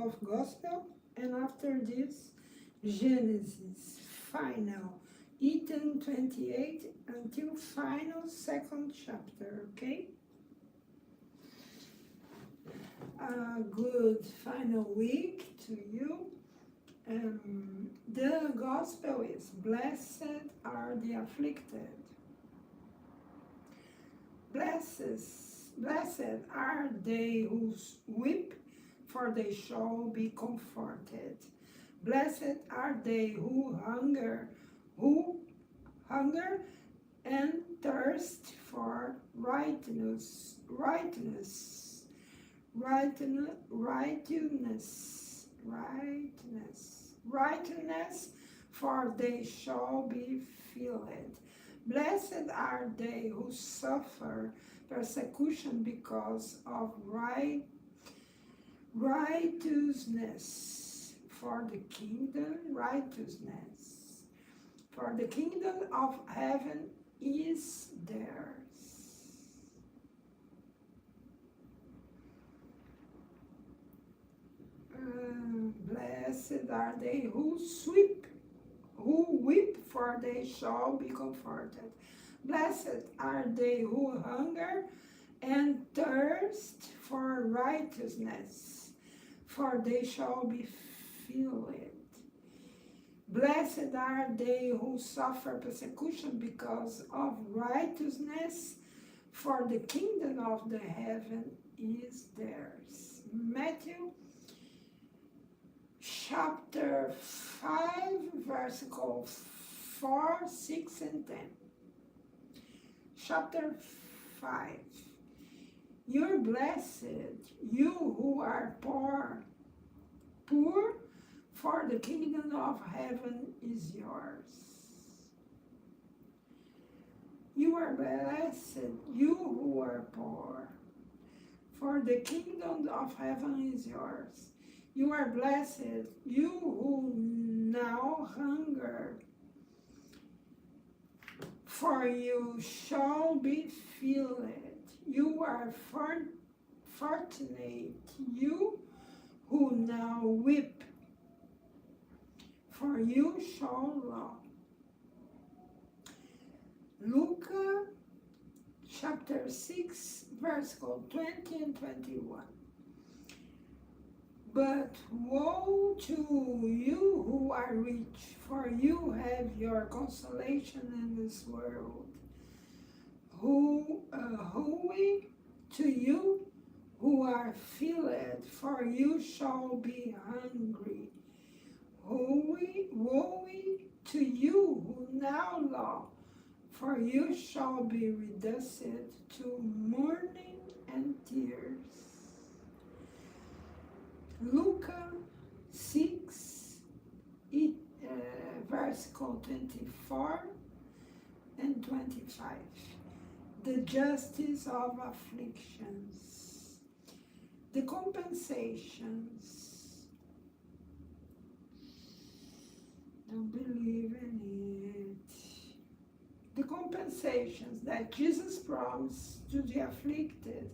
of Gospel, and after this, Genesis, final, iten 28 until final second chapter, okay? A good final week to you. The Gospel is, blessed are the afflicted. Blessed are they who weep, for they shall be comforted. Blessed are they who hunger and thirst for righteousness, for they shall be filled. Blessed are they who suffer persecution because of righteousness, for the kingdom of heaven is theirs. Blessed are they who weep, for they shall be comforted. Blessed are they who hunger and thirst for righteousness, for they shall be filled. Blessed are they who suffer persecution because of righteousness, for the kingdom of the heaven is theirs. Matthew chapter 5, versicle 4, 6, and 10. Chapter 5. You're blessed, you who are poor, for the kingdom of heaven is yours. You are blessed, you who are poor, for the kingdom of heaven is yours. You are blessed, you who now hunger, for you shall be filled. You are fortunate, you who now weep, for you shall laugh. Luke chapter 6, verse 20 and 21. But woe to you who are rich, for you have your consolation in this world. Woe to you who are filled, for you shall be hungry. Woe to you who now laugh, for you shall be reduced to mourning and tears. Luke 6, verse 24 and 25. The justice of afflictions, the compensations. Don't believe in it. The compensations that Jesus promised to the afflicted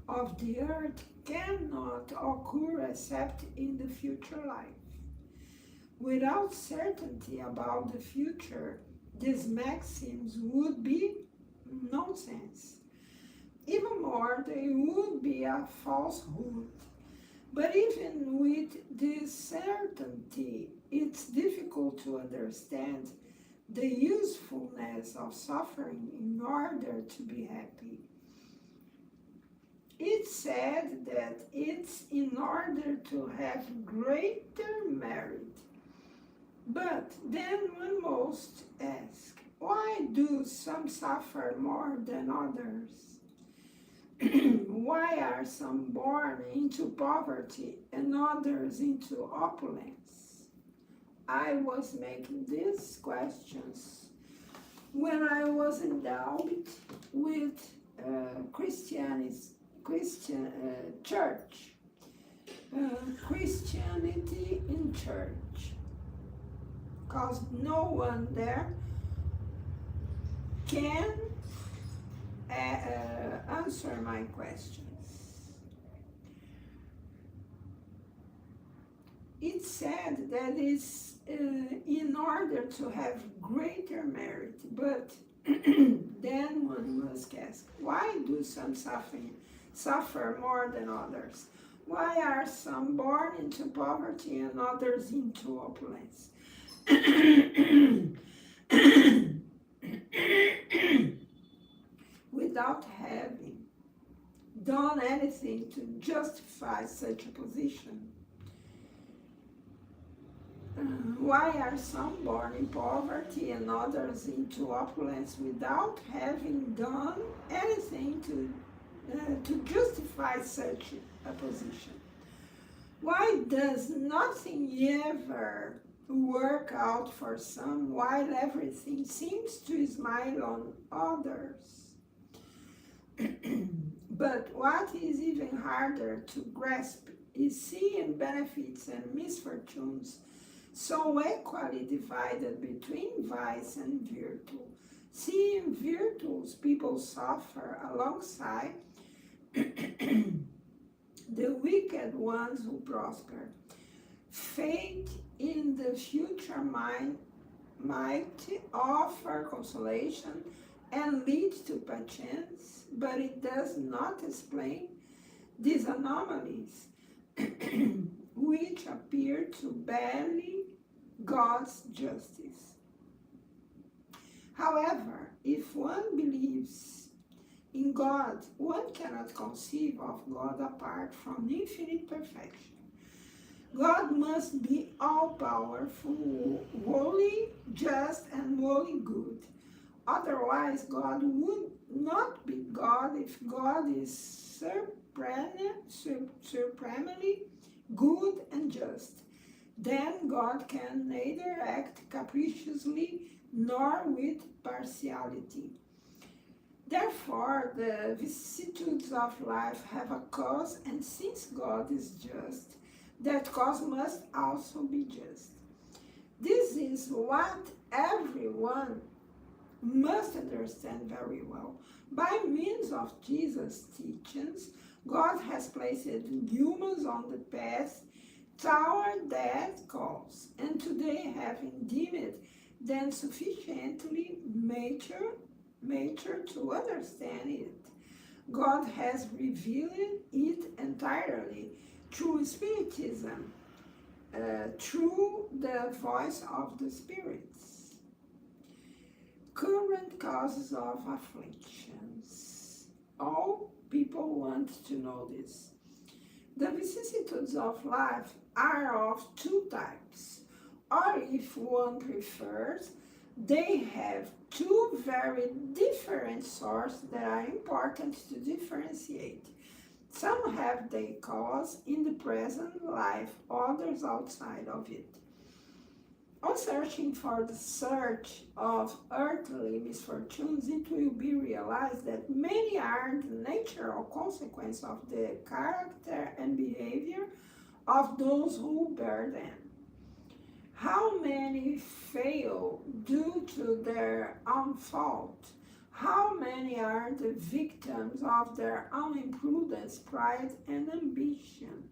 of the earth cannot occur except in the future life. Without certainty about the future, these maxims would be nonsense. Even more, they would be a falsehood. But even with this certainty, it's difficult to understand the usefulness of suffering in order to be happy. It's said that it's in order to have greater merit. But then one must ask, why do some suffer more than others? Why are some born into poverty and others into opulence? I was making these questions when I was endowed with Christianity in church, because no one there can answer my questions. It's said that is in order to have greater merit, but then one must ask, why do some suffer more than others? Why are some born into poverty and others into opulence? Without having done anything to justify such a position. Why are some born in poverty and others into opulence without having done anything to justify such a position? Why does nothing ever work out for some while everything seems to smile on others? But what is even harder to grasp is seeing benefits and misfortunes so equally divided between vice and virtue. Seeing virtuous people suffer alongside the wicked ones who prosper. Fate in the future might offer consolation and lead to perchance, but it does not explain these anomalies which appear to belly God's justice. However, if one believes in God, one cannot conceive of God apart from infinite perfection. God must be all-powerful, holy, just, and wholly good. Otherwise, God would not be God if God is supremely good and just. Then God can neither act capriciously nor with partiality. Therefore, the vicissitudes of life have a cause, and since God is just, that cause must also be just. This is what everyone must understand very well. By means of Jesus' teachings, God has placed humans on the path toward that cause, and today having deemed them sufficiently mature to understand it, God has revealed it entirely through Spiritism, through the voice of the spirits. Current causes of afflictions. All people want to know this. The vicissitudes of life are of two types, or if one prefers, they have two very different sources that are important to differentiate. Some have their cause in the present life, others outside of it. On searching for the search of earthly misfortunes, it will be realized that many are the natural consequence of the character and behavior of those who bear them. How many fail due to their own fault? How many are the victims of their own imprudence, pride, and ambition?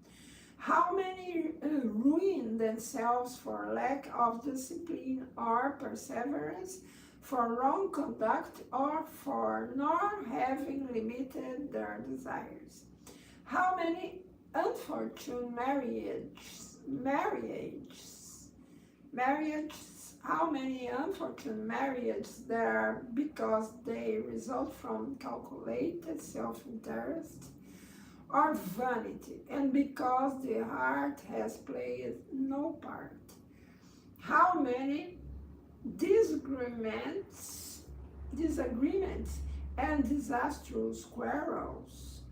How many ruin themselves for lack of discipline or perseverance, for wrong conduct, or for not having limited their desires? How many unfortunate how many unfortunate marriages there are because they result from calculated self-interest or vanity, and because the heart has played no part? How many disagreements and disastrous quarrels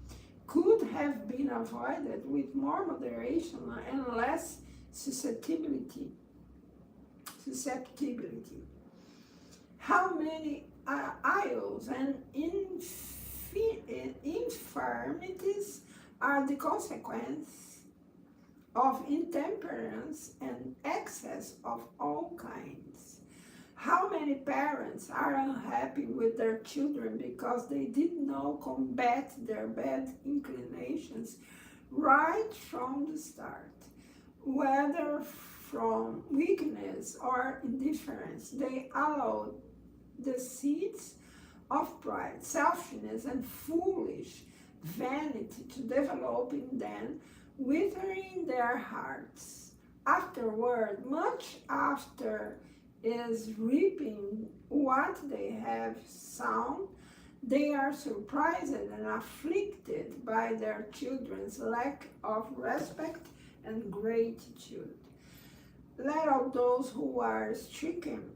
could have been avoided with more moderation and less susceptibility? How many ills and infirmities are the consequence of intemperance and excess of all kinds? How many parents are unhappy with their children because they did not combat their bad inclinations right from the start? whether from weakness or indifference. They allow the seeds of pride, selfishness, and foolish vanity to develop in them, withering their hearts. Afterward, much after is reaping what they have sown, they are surprised and afflicted by their children's lack of respect and gratitude. Let all those who are stricken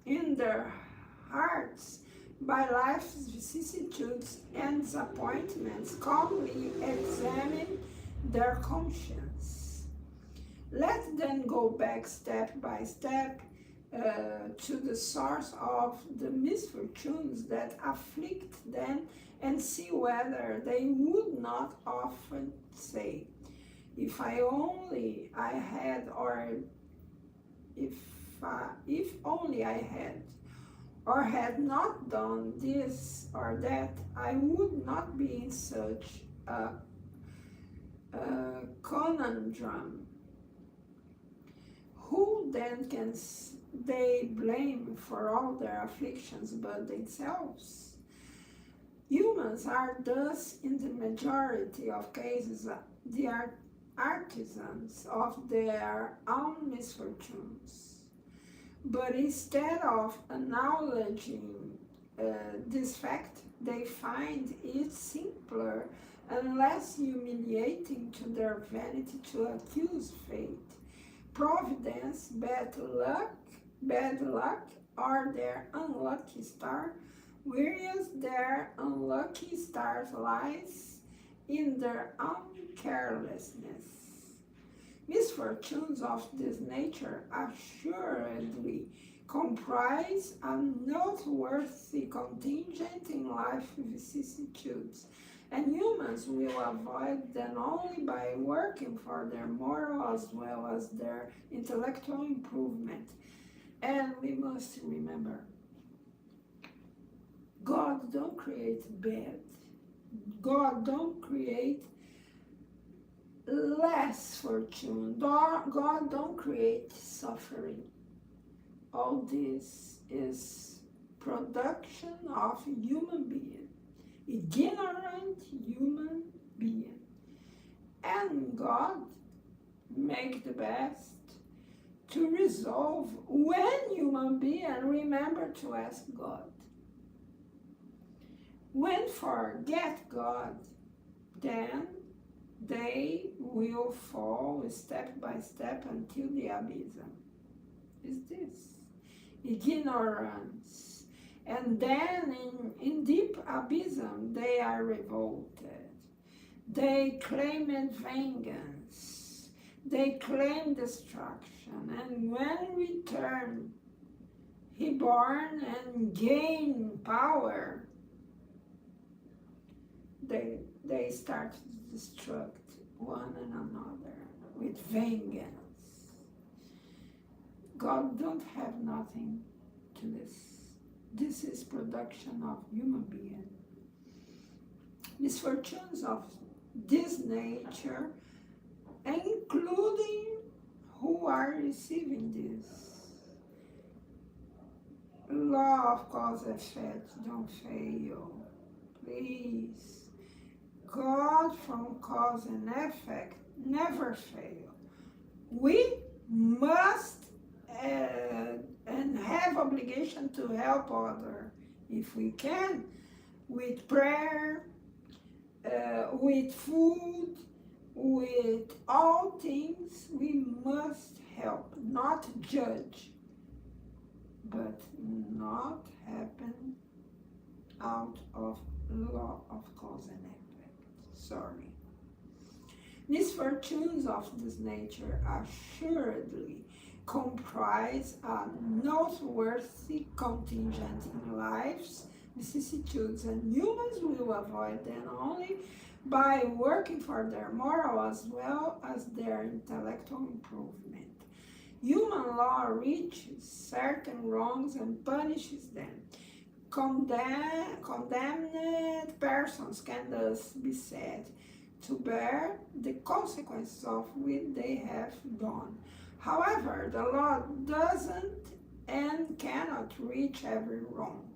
in their hearts by life's vicissitudes and disappointments calmly examine their conscience. Let them go back step by step to the source of the misfortunes that afflict them and see whether they would not often say, if I had, or if only I had, or had not done this or that, I would not be in such a conundrum. Who then can they blame for all their afflictions but themselves? Humans are thus, in the majority of cases, the artisans of their own misfortunes. But instead of acknowledging this fact, they find it simpler and less humiliating to their vanity to accuse fate, providence, bad luck, or their unlucky star, whereas their unlucky star lies in their own carelessness. Misfortunes of this nature assuredly comprise a noteworthy contingent in life vicissitudes, and humans will avoid them only by working for their moral as well as their intellectual improvement. And we must remember, God don't create bad. God don't create less fortune. God don't create suffering. All this is production of human being, ignorant human being. And God make the best to resolve when human being remember to ask God. When forget God, then they will fall step by step until the abyss. Is this ignorance? And then in deep abysm they are revolted. They claim vengeance. They claim destruction. And when return, reborn and gain power, they start to destruct one and another with vengeance. God don't have nothing to this. This is production of human being. Misfortunes of this nature, including who are receiving this. Law of cause and effect, don't fail. Please. God from cause and effect never fail. We must and have obligation to help others if we can, with prayer, with food, with all things. We must help, not judge, but not happen out of law of cause and effect. Sorry. Misfortunes of this nature assuredly comprise a noteworthy contingent in life's vicissitudes, and humans will avoid them only by working for their moral as well as their intellectual improvement. Human law reaches certain wrongs and punishes them. Condemned persons can thus be said to bear the consequences of what they have done. However, the law doesn't and cannot reach every wrong.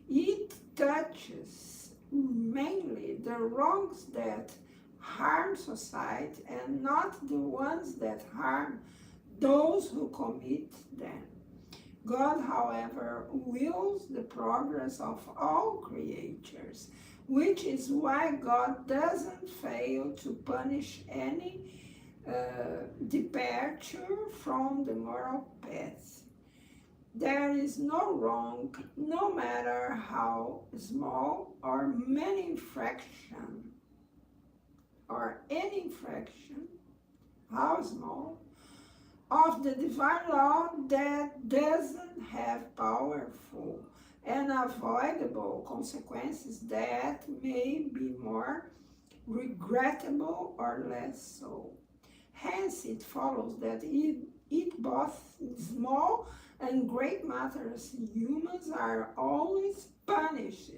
It touches mainly the wrongs that harm society and not the ones that harm those who commit them. God, however, wills the progress of all creatures, which is why God doesn't fail to punish any departure from the moral path. There is no wrong, no matter how small or many infraction, or any infraction, how small, of the divine law that doesn't have powerful and avoidable consequences that may be more regrettable or less so. Hence, it follows that it both small and great matters, humans are always punished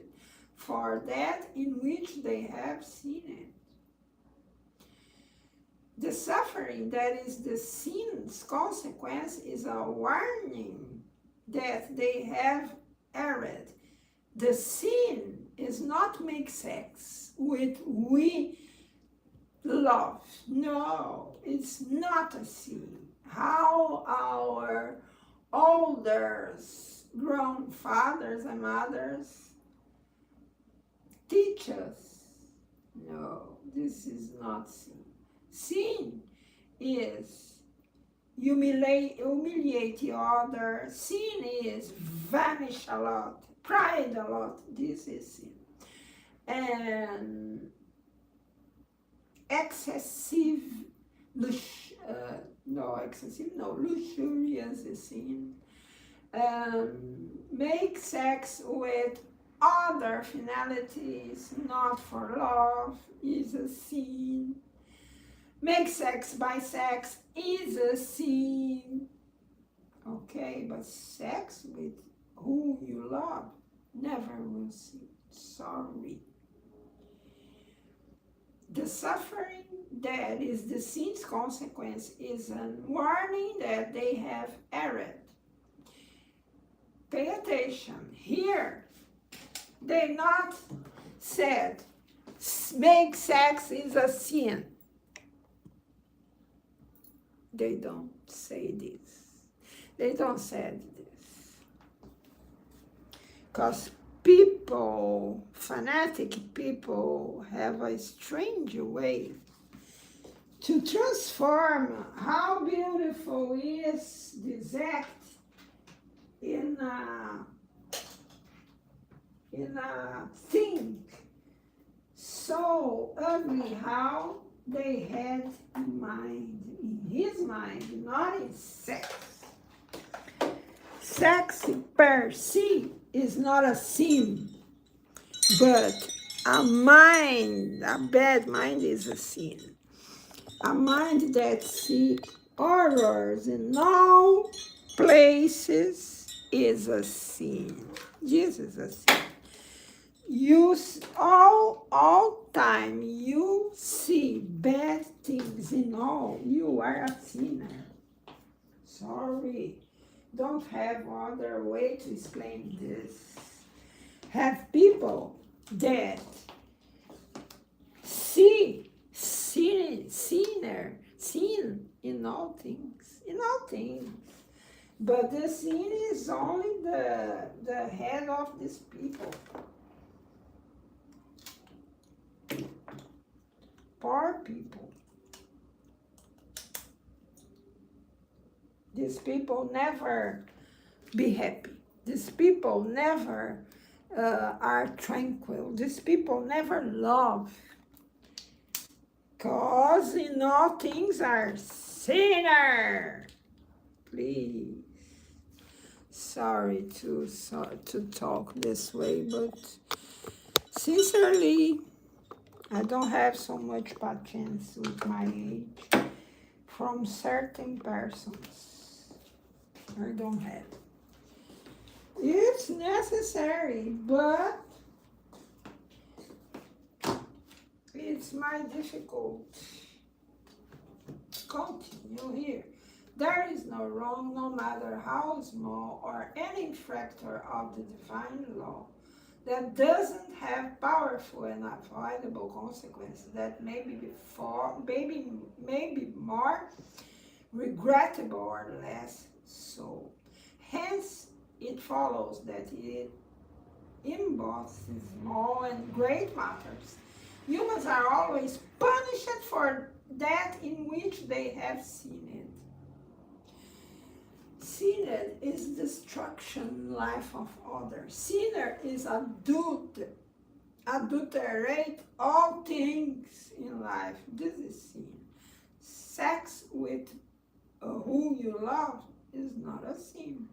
for that in which they have sinned. The suffering that is the sin's consequence is a warning that they have erred. The sin is not make sex with we love. No, it's not a sin. How our elders, grandfathers and mothers teach us. No, this is not sin. Sin is humiliate the other. Sin is vanish a lot, pride a lot. This is sin. And luxurious is sin. Make sex with other finalities, not for love, is a sin. Make sex by sex is a sin. Okay, but sex with who you love, never will sin. Sorry. The suffering that is the sin's consequence is a warning that they have erred. Pay attention. Here, they not said, make sex is a sin. They don't say this. They don't say this. Because people, fanatic people, have a strange way to transform how beautiful is this act in a thing so ugly how they had in mind, in his mind, not in sex. Sex per se is not a sin, but a bad mind is a sin. A mind that sees horrors in all places is a sin. This is a sin. You all time you see bad things in all, you are a sinner. Sorry, don't have other way to explain this. Have people that see sin in all things, but the sin is only the head of these people. Poor people. These people never be happy. These people never are tranquil. These people never love. Because in all things are sinner. Please. Sorry to talk this way, but sincerely, I don't have so much patience with my age from certain persons. I don't have. It's necessary, but it's my difficult. Continue here. There is no wrong, no matter how small, or any infractor of the divine law that doesn't have powerful and avoidable consequences that may be more regrettable or less so. Hence, it follows that in both small and great matters, humans are always punished for that in which they have sinned. Sinned is destruction, life of others. Sinner is adulterate all things in life. This is sin. Sex with who you love is not a sin.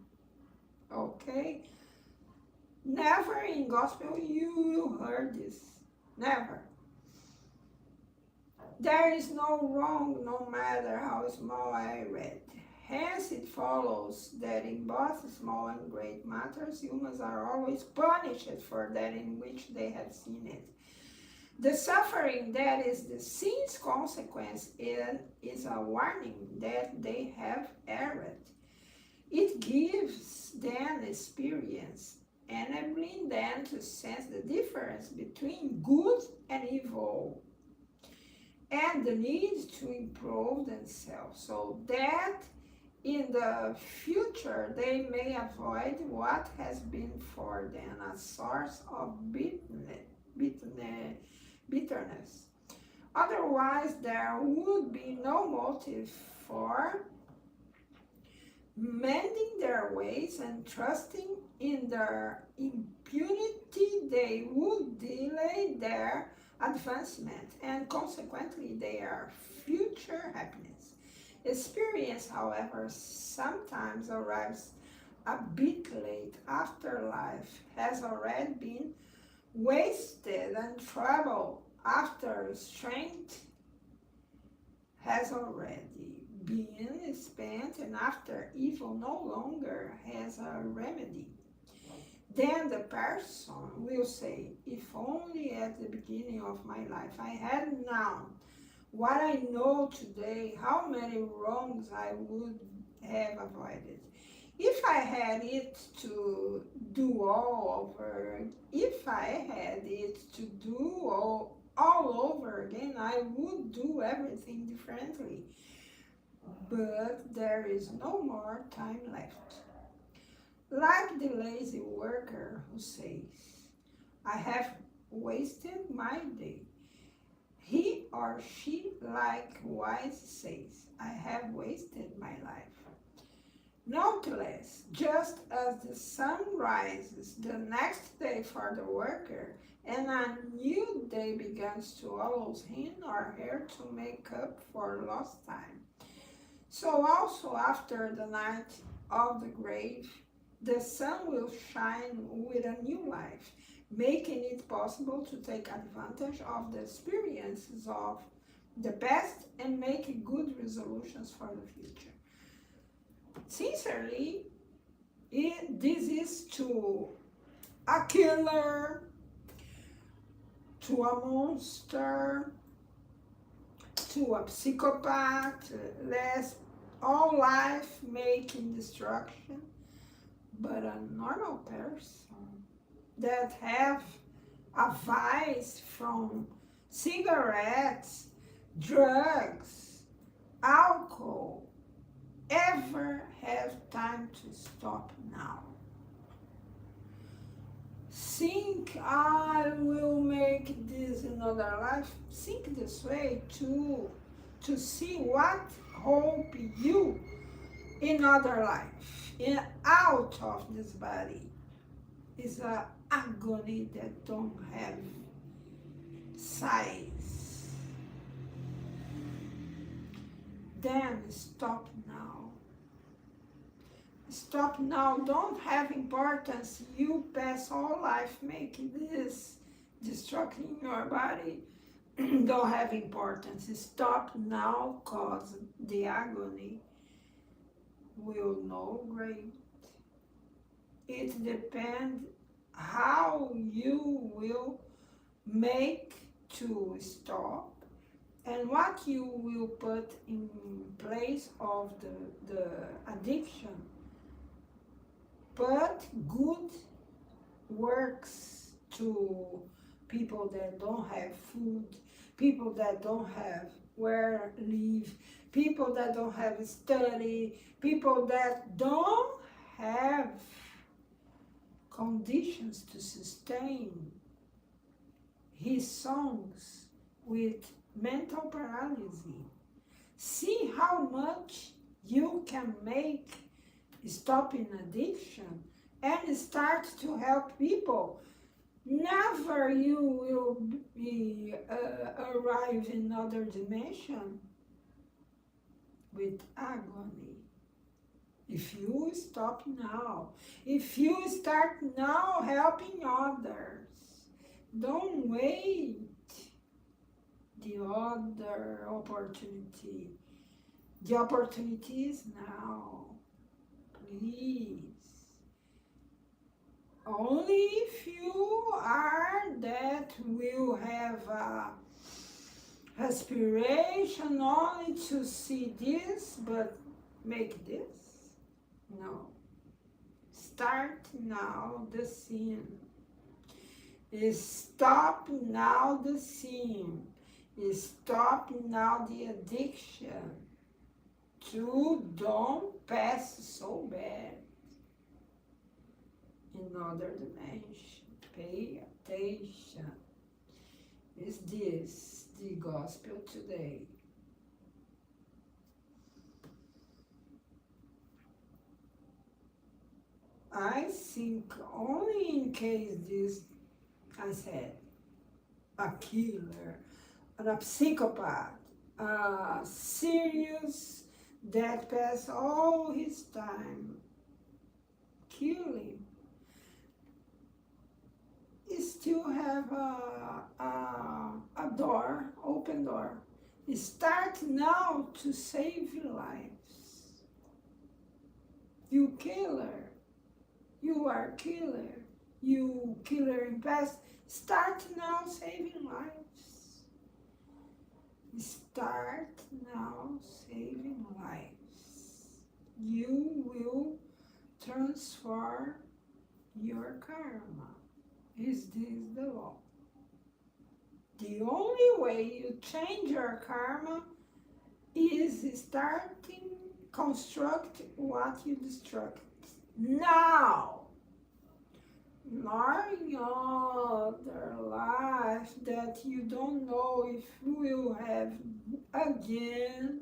Okay? Never in gospel you will hear this. Never. There is no wrong, no matter how small I read. Hence it follows that in both small and great matters, humans are always punished for that in which they have sinned. The suffering that is the sin's consequence is a warning that they have erred. It gives them experience, enabling them to sense the difference between good and evil and the need to improve themselves so that in the future they may avoid what has been for them a source of bitterness. Otherwise, there would be no motive for mending their ways and trusting in their impunity. They would delay their advancement and consequently their future happiness. Experience, however, sometimes arrives a bit late after life has already been wasted and trouble after strength has already been spent and after evil no longer has a remedy. Then the person will say, if only at the beginning of my life I had known what I know today, how many wrongs I would have avoided. If I had it to do all over, if I had it to do all over again, I would do everything differently. But there is no more time left. Like the lazy worker who says, I have wasted my day. He or she likewise says, I have wasted my life. Nonetheless, just as the sun rises the next day for the worker, and a new day begins to allow him or her to make up for lost time, so also after the night of the grave, the sun will shine with a new life, making it possible to take advantage of the experiences of the past and make good resolutions for the future. Sincerely, this is to a killer, to a monster, to a psychopath, less all life making destruction, but a normal person that have a vice from cigarettes, drugs, alcohol, ever have time to stop now. Think I will make this another life. Think this way to see what hope you in other life, out of this body, is a agony that don't have size. Then stop now. Stop now, don't have importance. You pass all life making this, destructing your body, don't have importance. Stop now, cause the agony will know great. It depends how you will make to stop and what you will put in place of the addiction. Put good works to people that don't have food, people that don't have where live, people that don't have study, people that don't have conditions to sustain his songs with mental paralysis. See how much you can make stopping addiction and start to help people. Never you will be arrive in another dimension with agony. If you stop now, if you start now helping others, don't wait the other opportunity. The opportunity is now. Please. Only if you are that will have a aspiration only to see this, but make this. No. Start now the sin. Stop now the sin. Stop now the addiction. To don't pass so bad in other dimension. Pay attention. Is this the gospel today? I think only in case this, I said, a killer, a psychopath, a serious that pass all his time killing, he still have a door, open door. Start now to save lives. You killer. You are killer. You killer in past. Start now saving lives. Start now saving lives. You will transform your karma. Is this the law? The only way you change your karma is starting construct what you destruct. Now, not in other life that you don't know if you will have again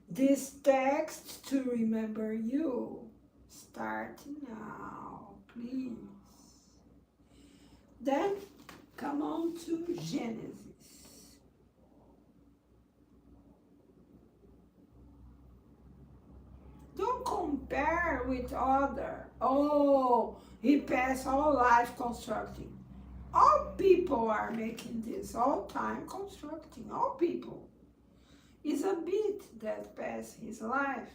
this text to remember you. Start now, please. Then come on to Genesis. Don't compare with other. Oh, he passed all life constructing. All people are making this, all time constructing. All people. It's a bit that passed his life.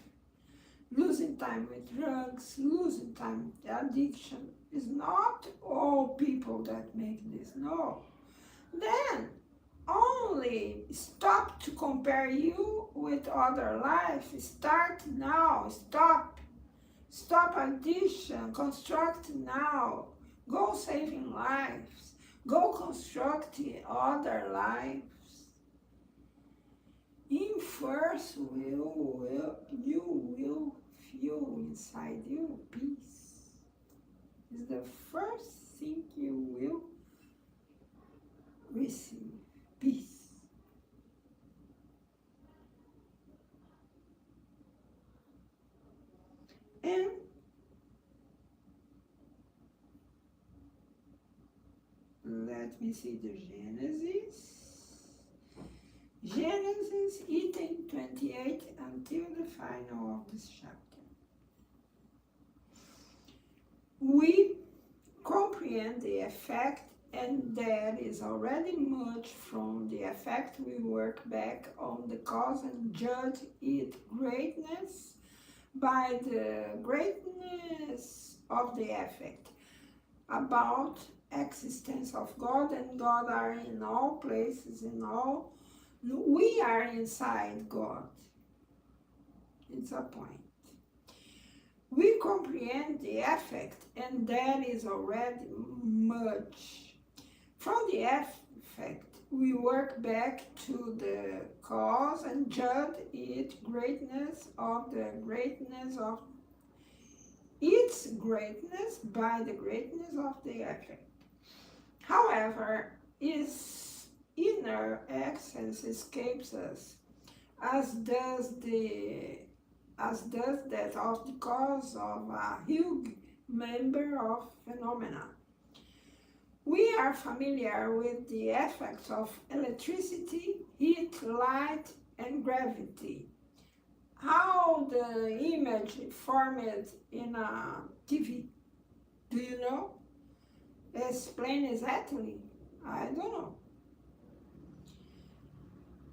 Losing time with drugs, losing time with addiction. It's not all people that make this, no. Then, only stop to compare you with other life. Start now, stop. Stop addiction, construct now. Go saving lives. Go construct other lives. In first you will feel inside you peace. It's the first thing you will receive, peace. And let me see the Genesis. Genesis iten 28 until the final of this chapter. We comprehend the effect, and that is already much from the effect. We work back on the cause and judge its greatness by the greatness of the effect. about existence of God, and God are in all places, in all. We are inside God. It's a point. We comprehend the effect, and that is already much. From the effect, we work back to the cause and judge its greatness of its greatness by the greatness of the effect. However, its inner essence escapes us, as does that of the cause of a huge member of phenomena. We are familiar with the effects of electricity, heat, light, and gravity. How the image formed in a TV. Do you know? Explain exactly? I don't know.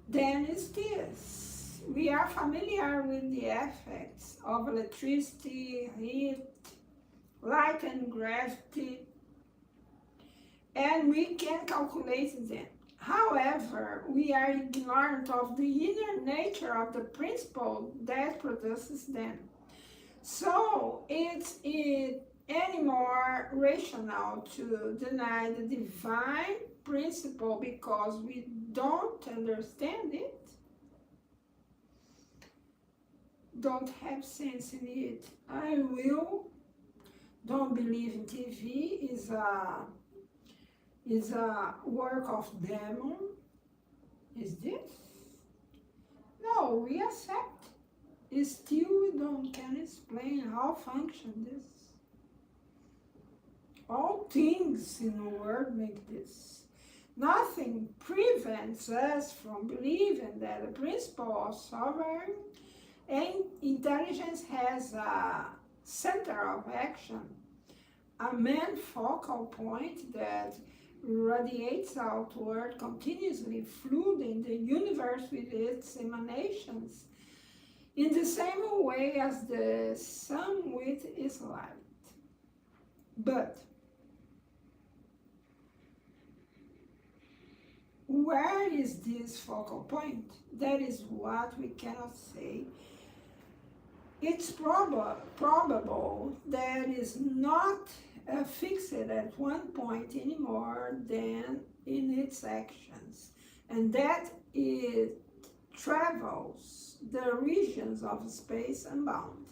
Then is this. We are familiar with the effects of electricity, heat, light, and gravity, and we can calculate them. However, we are ignorant of the inner nature of the principle that produces them. So it's any more rational to deny the divine principle because we don't understand it, don't have sense in it. Don't believe in TV is a work of demon. Is this? No, we accept. Still, we can explain how function this. All things in the world make this. Nothing prevents us from believing that the principle of sovereign and intelligence has a center of action, a main focal point that radiates outward, continuously flooding the universe with its emanations, in the same way as the sun with its light. But where is this focal point? That is what we cannot say. It's probable that is not fixed at one point any more than in its actions, and that it travels the regions of space unbound.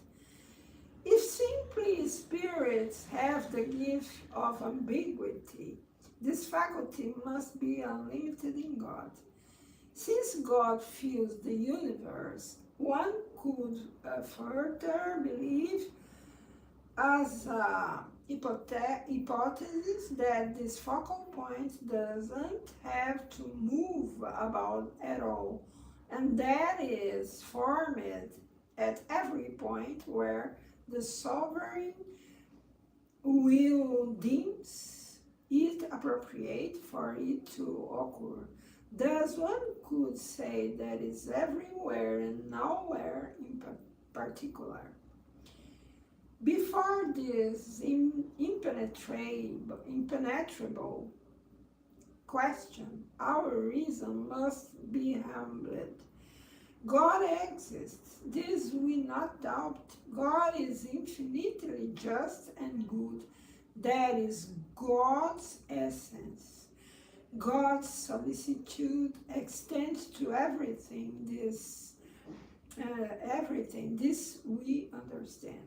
If simply spirits have the gift of ambiguity, this faculty must be unlimited in God. Since God fills the universe, one could further believe as a hypothesis that this focal point doesn't have to move about at all, and that is formed at every point where the sovereign will deems it appropriate for it to occur. Thus, one could say that is everywhere and nowhere in particular. Before this impenetrable question, our reason must be humbled. God exists, this we not doubt. God is infinitely just and good. That is God's essence. God's solicitude extends to everything. This we understand.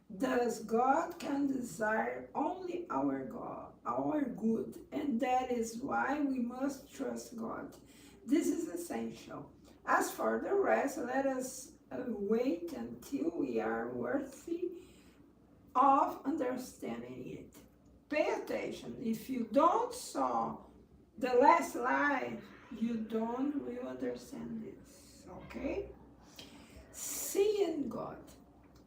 Thus, God can desire only our good, and that is why we must trust God. This is essential. As for the rest, let us wait until we are worthy of understanding it. Pay attention. If you don't saw the last life, you don't will understand this. Okay? Seeing God.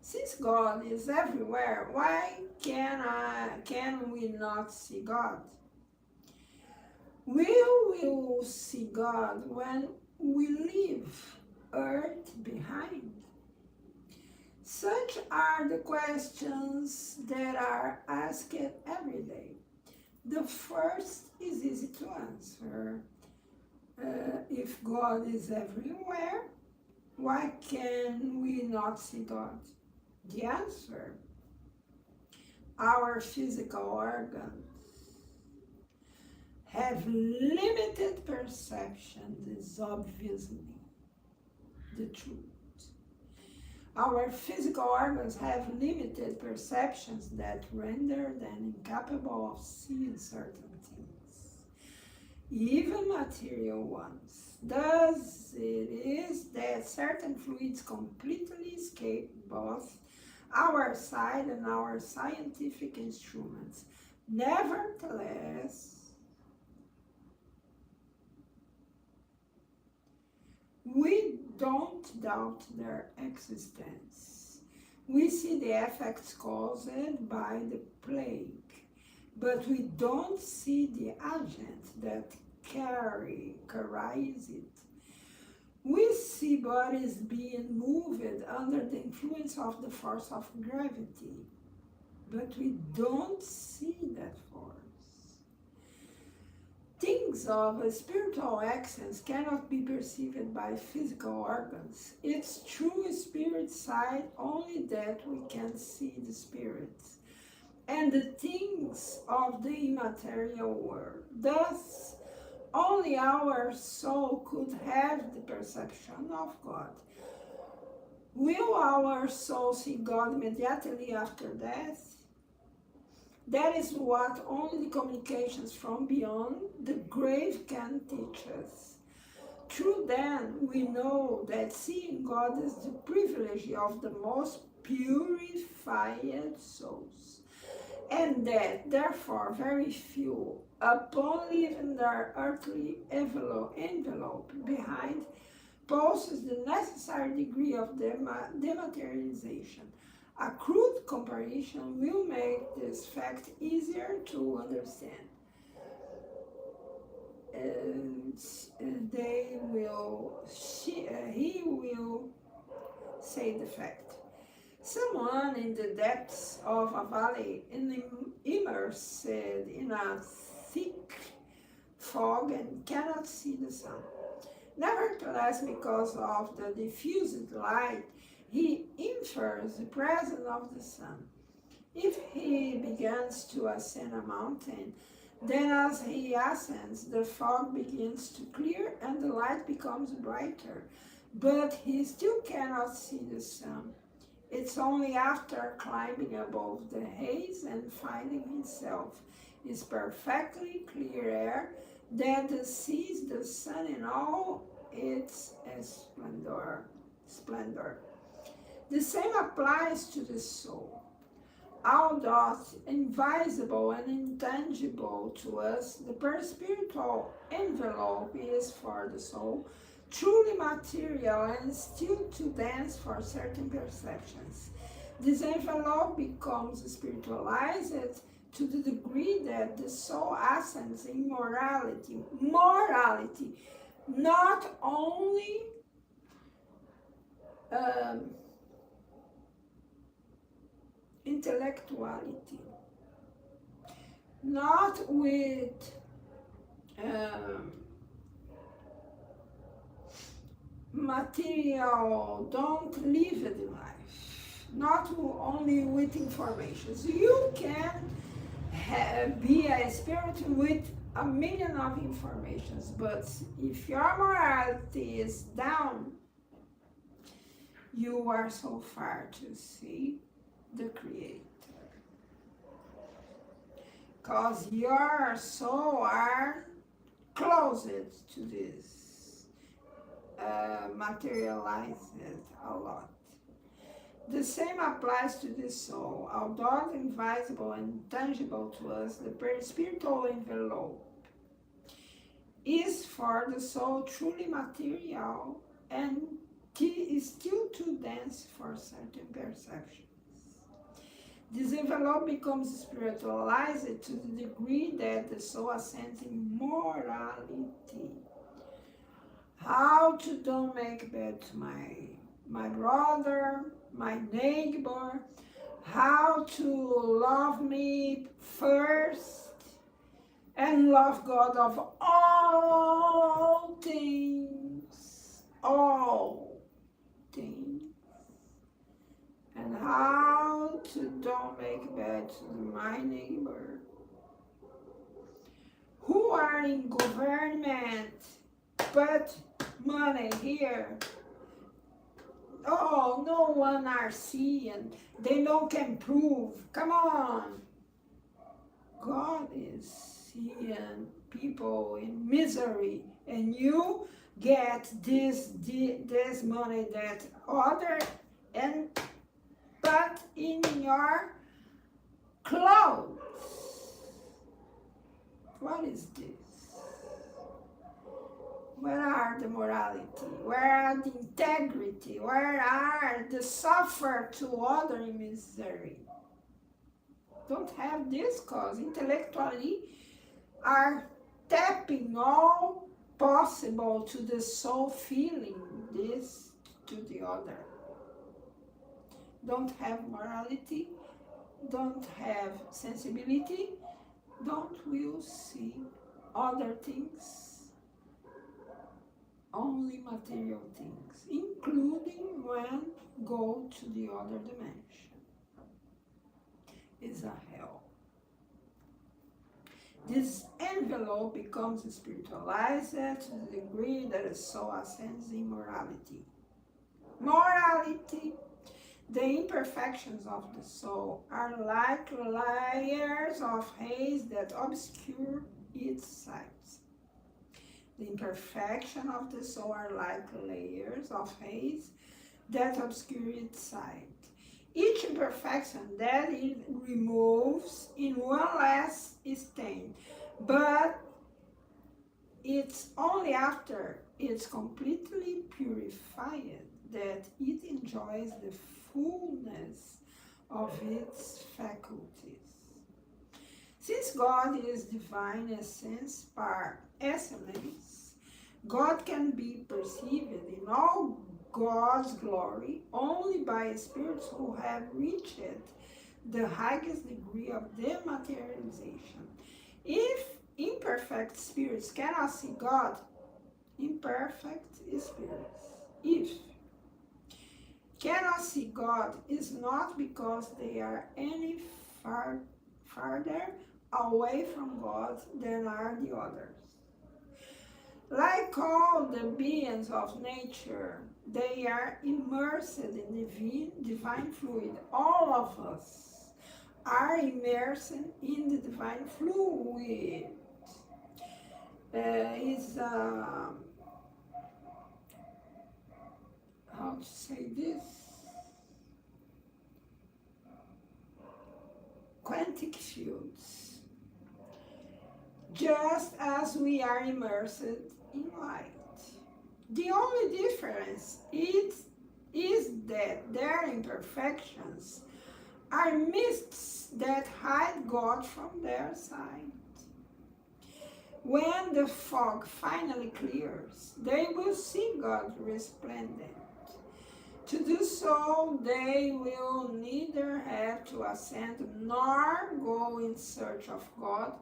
Since God is everywhere, why can we not see God? We will see God when we leave earth behind. Such are the questions that are asked every day. The first is easy to answer. If God is everywhere, why can we not see God? The answer: our physical organs have limited perception, is obviously the truth. Our physical organs have limited perceptions that render them incapable of seeing certain things, even material ones. Thus, it is that certain fluids completely escape both our sight and our scientific instruments. Nevertheless, we don't doubt their existence. We see the effects caused by the plague, but we don't see the agent that carries it. We see bodies being moved under the influence of the force of gravity, but we don't see that force. Things of a spiritual essence cannot be perceived by physical organs. It's true spirit side only that we can see the spirits and the things of the immaterial world. Thus, only our soul could have the perception of God. Will our soul see God immediately after death? That is what only the communications from beyond the grave can teach us. Through them, we know that seeing God is the privilege of the most purified souls, and that, therefore, very few, upon leaving their earthly envelope behind, possess the necessary degree of dematerialization. A crude comparison will make this fact easier to understand. He will say the fact. Someone in the depths of a valley, immersed in a thick fog and cannot see the sun. Nevertheless, because of the diffused light, he infers the presence of the sun. If he begins to ascend a mountain, then as he ascends, the fog begins to clear and the light becomes brighter, but he still cannot see the sun. It's only after climbing above the haze and finding himself in perfectly clear air that he sees the sun in all its splendor. The same applies to the soul. Although invisible and intangible to us, the perispiritual envelope is for the soul truly material and still too dense for certain perceptions. This envelope becomes spiritualized to the degree that the soul ascends in morality, not only intellectuality, not with material, don't live the life, not only with informations. You can be a spirit with a million of informations, but if your morality is down, you are so far to see the Creator, because your soul are closest to this, materialized a lot. The same applies to the soul. Although invisible and tangible to us, the spiritual envelope is for the soul truly material and is still too dense for certain perceptions. This envelope becomes spiritualized to the degree that the soul ascends in morality. How to don't make bad to my brother, my neighbor, how to love me first, and love God of all things, and how to don't make bad to my neighbor, who are in government, but money here. Oh, no one are seeing. They don't can prove. Come on. God is seeing people in misery, and you get this money that other and put in your clothes. What is this? Where are the morality? Where are the integrity? Where are the suffer to other in misery? Don't have this cause. Intellectually are tapping all possible to the soul feeling this to the other. Don't have morality, don't have sensibility, don't will see other things, only material things, including when go to the other dimension. Is a hell. This envelope becomes spiritualized to the degree that the soul ascends in morality. Morality. The imperfections of the soul are like layers of haze that obscure its sights. The imperfection of the soul are like layers of haze that obscure its sight. Each imperfection that it removes in one last stain, but it's only after it's completely purified that it enjoys the fullness of its faculties. Since God is divine essence par excellence, God can be perceived in all God's glory only by spirits who have reached the highest degree of dematerialization. If imperfect spirits cannot see God, imperfect spirits, if cannot see God, is not because they are any farther away from God than are the others. Like all the beings of nature, they are immersed in divine fluid. All of us are immersed in the divine fluid. How to say this? Quantic fields. Just as we are immersed in light. The only difference is that their imperfections are mists that hide God from their sight. When the fog finally clears, they will see God resplendent. To do so, they will neither have to ascend nor go in search of God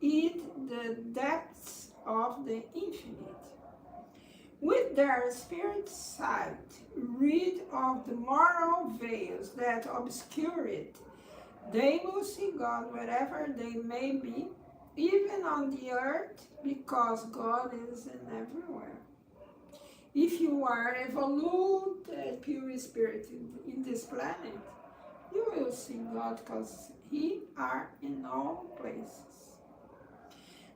in the depths of the infinite. With their spirit sight rid of the moral veils that obscure it, they will see God wherever they may be, even on the earth, because God is in everywhere. If you are evolved, pure spirit in this planet, you will see God because He are in all places.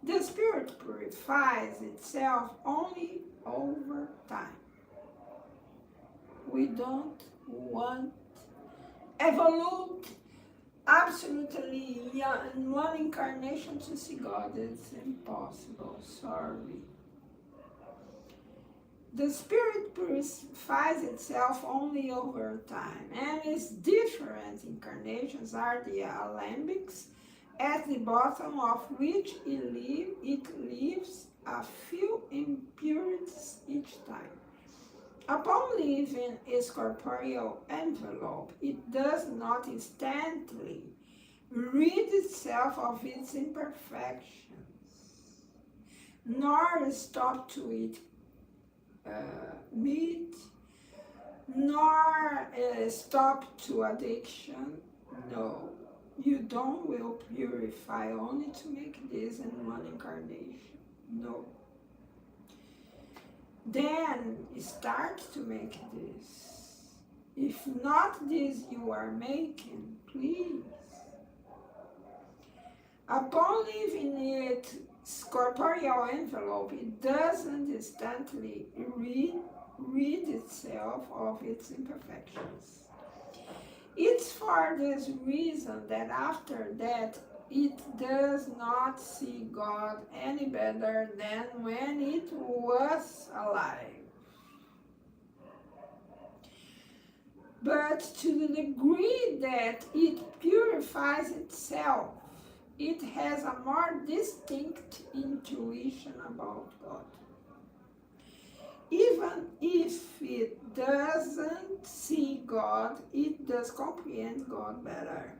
The spirit purifies itself only over time. We don't want evolved absolutely in one incarnation to see God. It's impossible, sorry. The spirit purifies itself only over time, and its different incarnations are the alembics, at the bottom of which it leaves a few impurities each time. Upon leaving its corporeal envelope, it does not instantly rid itself of its imperfections, nor stop to eat meat, nor stop to addiction. No, you don't will purify only to make this in one incarnation. No. Then start to make this. If not this you are making, please. Upon leaving its corporeal envelope, it doesn't instantly rid itself of its imperfections. It's for this reason that after that it does not see God any better than when it was alive. But to the degree that it purifies itself, it has a more distinct intuition about God. Even if it doesn't see God, it does comprehend God better.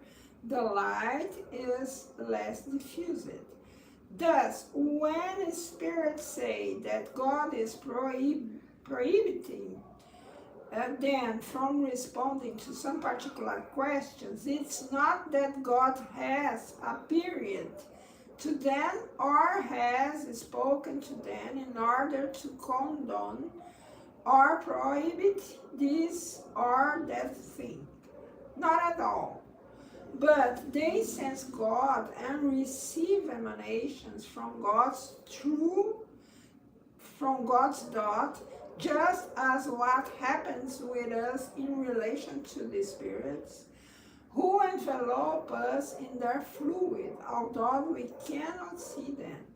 The light is less diffused. Thus, when spirits say that God is prohibiting them from responding to some particular questions, it's not that God has appeared to them or has spoken to them in order to condone or prohibit this or that thing. Not at all. But they sense God and receive emanations from God's dot, just as what happens with us in relation to the spirits who envelop us in their fluid, although we cannot see them.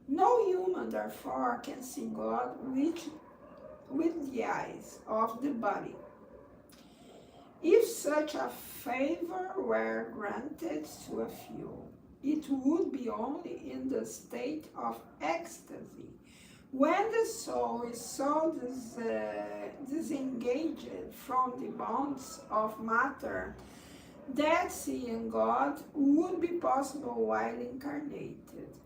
No human, therefore, can see God with the eyes of the body. If such a favor were granted to a few, it would be only in the state of ecstasy, when the soul is so disengaged from the bonds of matter that seeing God would be possible while incarnated.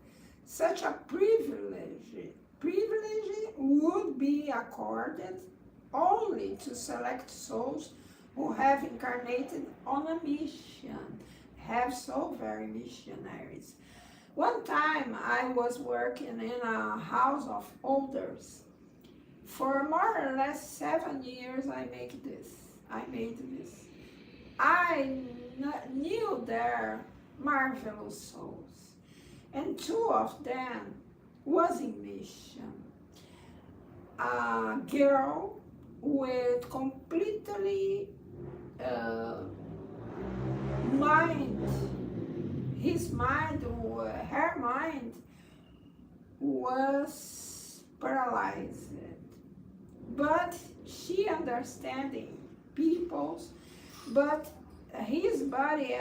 Such a privilege would be accorded only to select souls who have incarnated on a mission, have so very missionaries. One time I was working in a house of elders. For more or less 7 years I made this. I knew their marvelous souls, and 2 of them was in mission. A girl with completely her mind was paralyzed, but she understanding people's, but his body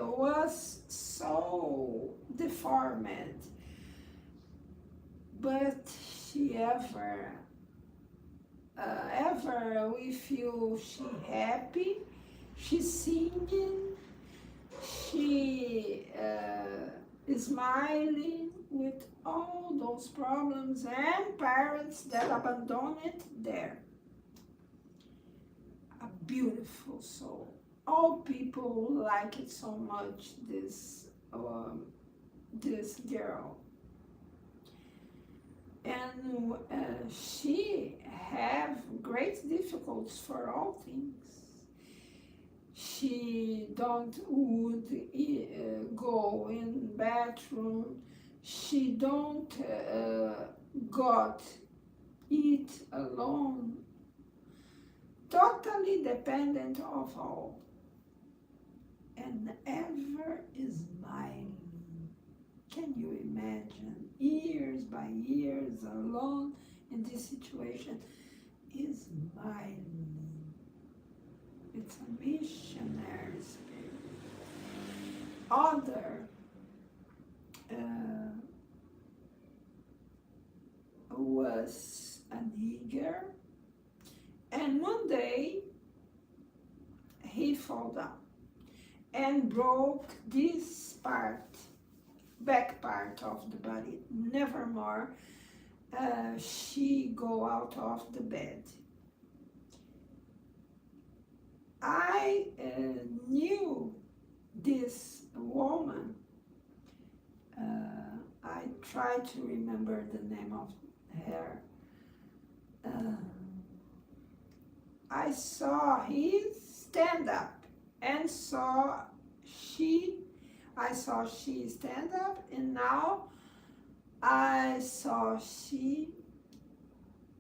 was so deformed. But she ever we feel she happy, she singing, she is smiling with all those problems and parents that abandon it there. A beautiful soul. All people like it so much, this girl. And she have great difficulties for all things. She don't go in bathroom. She don't got eat alone. Totally dependent of all. And ever is smiling. Can you imagine? Years by years alone in this situation is smiling. It's a missionary spirit. Other was a nigger fall down and broke this part, back part of the body. Nevermore she go out of the bed. I knew this woman. I try to remember the name of her. I saw he stand up and I saw she stand up, and now I saw she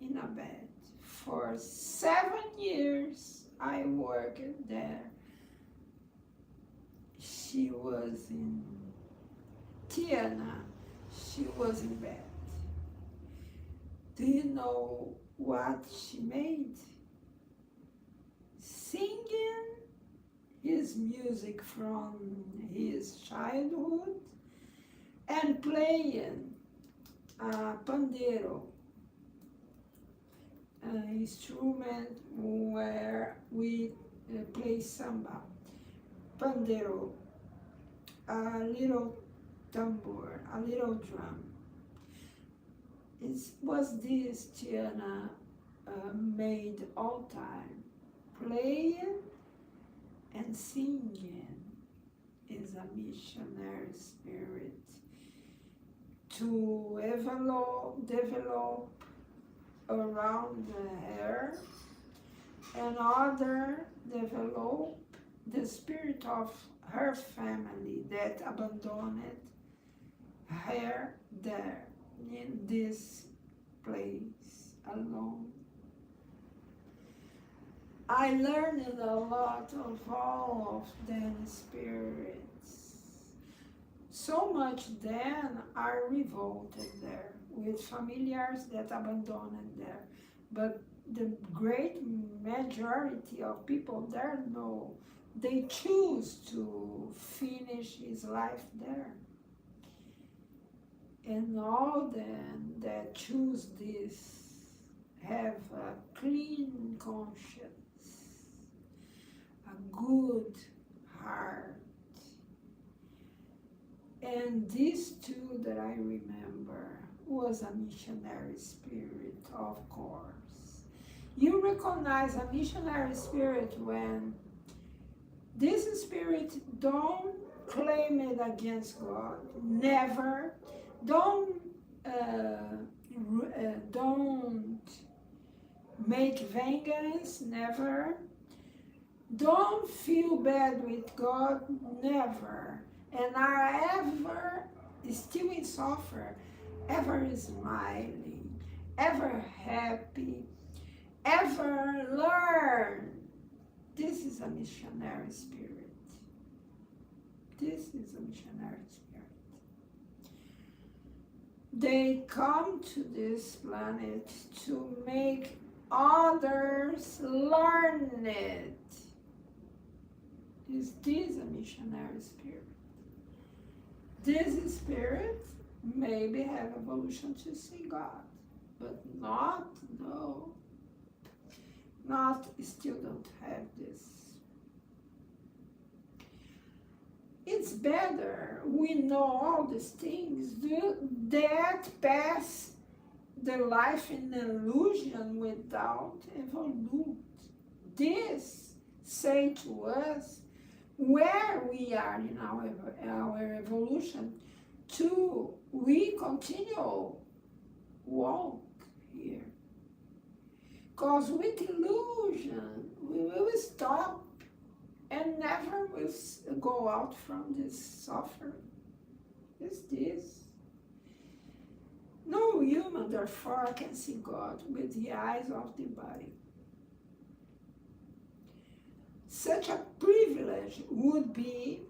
in a bed. For 7 years I worked there. She was in Tiana. She was in bed. Do you know what she made? Singing his music from his childhood and playing pandeiro, an instrument where we play samba. Pandeiro, a little tambour, a little drum. It was this Tiana made all time. Playing and singing is a missionary spirit to develop around her, and other develop the spirit of her family that abandoned her there in this place alone. I learned a lot of all of them spirits. So much then are revolted there, with familiars that abandoned there. But the great majority of people there, no, they choose to finish his life there. And all them that choose this have a clean conscience, a good heart. And these two that I remember was a missionary spirit, of course. You recognize a missionary spirit when this spirit don't claim it against God, never. Don't make vengeance, never. Don't feel bad with God, never. And are ever still in suffer, ever smiling, ever happy, ever learn. This is a missionary spirit. This is a missionary spirit. They come to this planet to make others learn it. Is this a missionary spirit? This spirit maybe have evolution to see God, but still don't have this. It's better we know all these things that pass the life in illusion without evolve. This say to us where we are in our evolution to we continue walk here. Because with illusion we will stop and never will go out from this suffering. Is this? No human, therefore, can see God with the eyes of the body. Such a privilege would be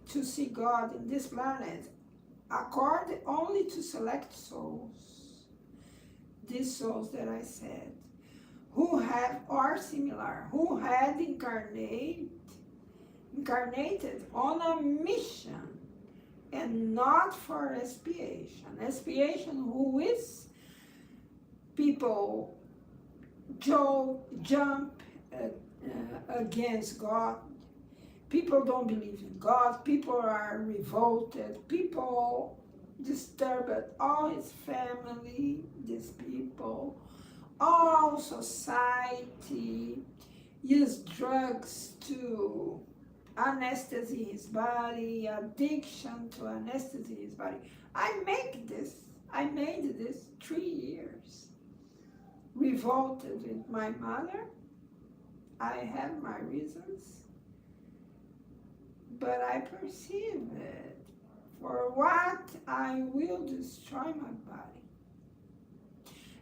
to see God in this planet, accorded only to select souls. These souls that I said, who have or similar, who had incarnated on a mission and not for expiation. Expiation, who is people jump against God People don't believe in God. People are revolted. People disturbed. All his family, these people, all society use drugs to anesthesia his body, addiction to anesthesia his body. I made this 3 years. Revolted with my mother. I have my reasons, but I perceive it. For what I will destroy my body.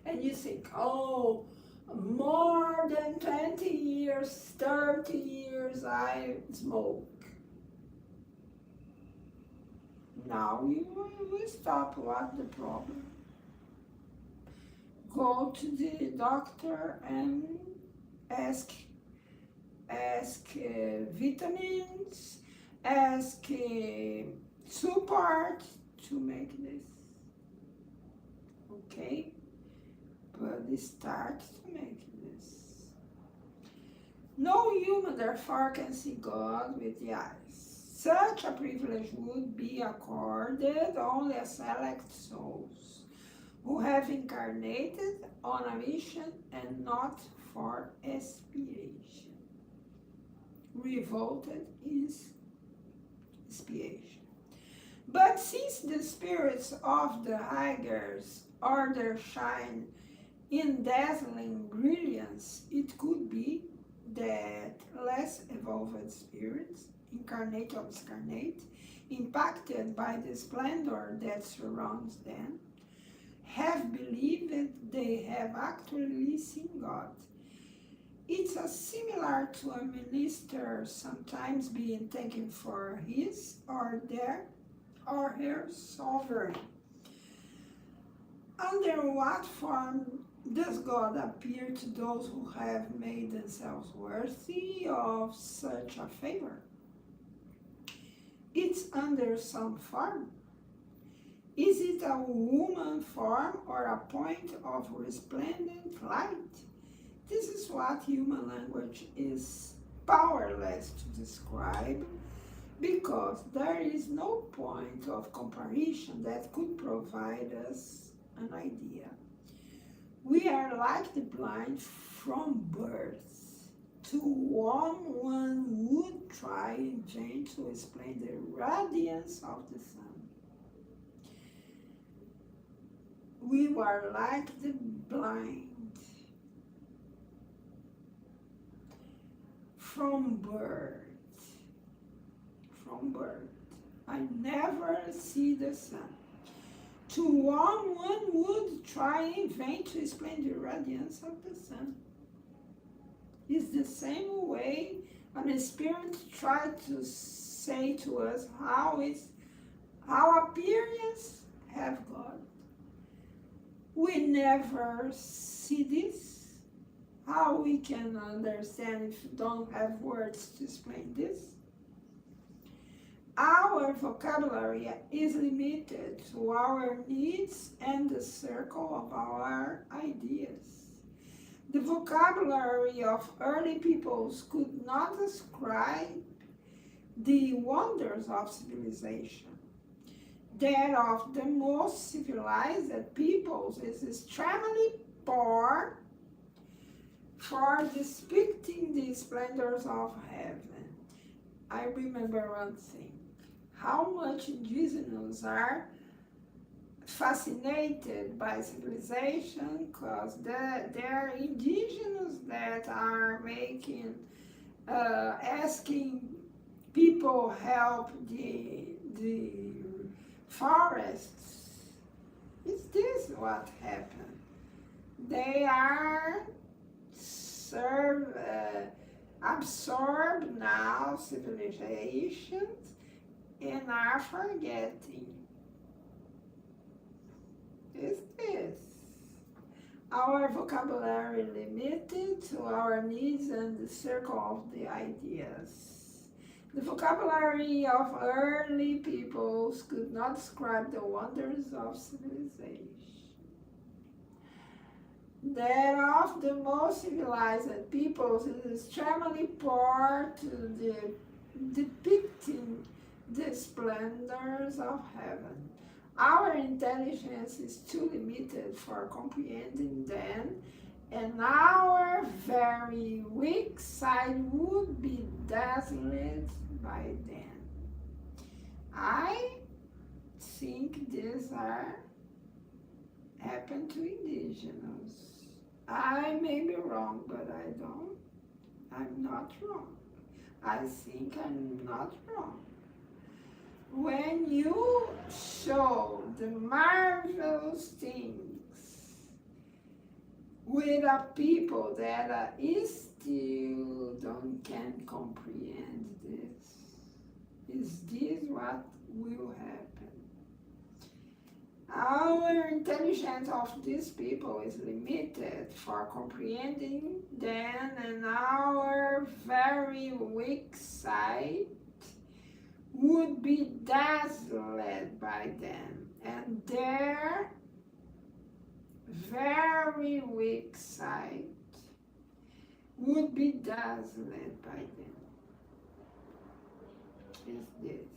And you think, oh, more than 20 years, 30 years I smoke. Now you will stop. What's the problem? Go to the doctor and ask vitamins, ask support to make this. Okay? But start to make this. No human, therefore, can see God with the eyes. Such a privilege would be accorded only a select souls who have incarnated on a mission and not for expiation. Revolted is expiation. But since the spirits of the higher's order shine in dazzling brilliance, it could be that less evolved spirits, incarnate or discarnate, impacted by the splendor that surrounds them, have believed they have actually seen God. It's similar to a minister sometimes being taken for his or their or her sovereign. Under what form does God appear to those who have made themselves worthy of such a favor? It's under some form. Is it a woman form or a point of resplendent light? This is what human language is powerless to describe, because there is no point of comparison that could provide us an idea. We are like the blind from birth, to whom one would try in vain to explain the radiance of the sun. We were like the blind from birth. I never see the sun. To whom one would try in vain to explain the radiance of the sun. It's the same way an spirit tried to say to us how appearance have God. We never see this. How we can understand if we don't have words to explain this? Our vocabulary is limited to our needs and the circle of our ideas. The vocabulary of early peoples could not describe the wonders of civilization. That of the most civilized peoples is extremely poor for depicting the splendors of heaven. I remember one thing. How much indigenous are fascinated by civilization, because they're indigenous that are making, asking people help the forests. Is this what happened? They are absorbed now civilizations and are forgetting. Is this? Our vocabulary limited to our needs and the circle of the ideas. The vocabulary of early peoples could not describe the wonders of civilization. That of the most civilized peoples is extremely poor to depicting the splendors of heaven. Our intelligence is too limited for comprehending them, and our very weak side would be dazzled by them. I think these are happen to indigenous. I may be wrong, but I'm not wrong. I think I'm not wrong. When you show the marvelous things with a people that still can comprehend this, is this what will happen? Our intelligence of these people is limited for comprehending them, and our very weak side would be dazzled by them, and their very weak side would be dazzled by them. Is this.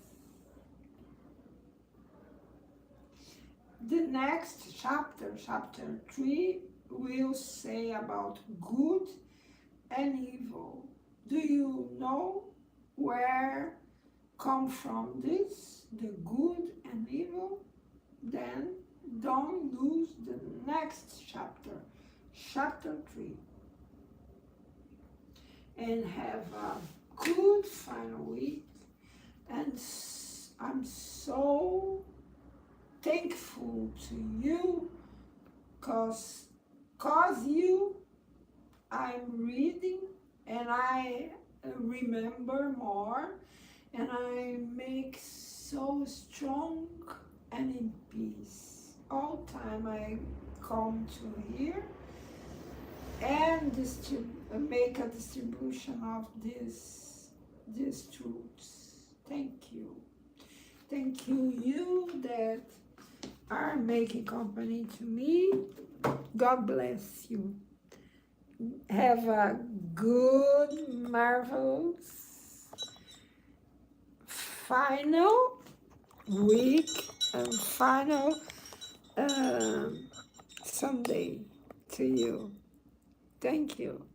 The next chapter, chapter 3, will say about good and evil. Do you know where come from this, the good and evil? Then don't lose the next chapter, chapter 3. And have a good final week. And I'm so thankful to you, cause you I'm reading and I remember more, and I make so strong and in peace all time I come to here and make a distribution of these truths. Thank you you that are making company to me. God bless you. Have a good, marvelous final week and final Sunday to you. Thank you.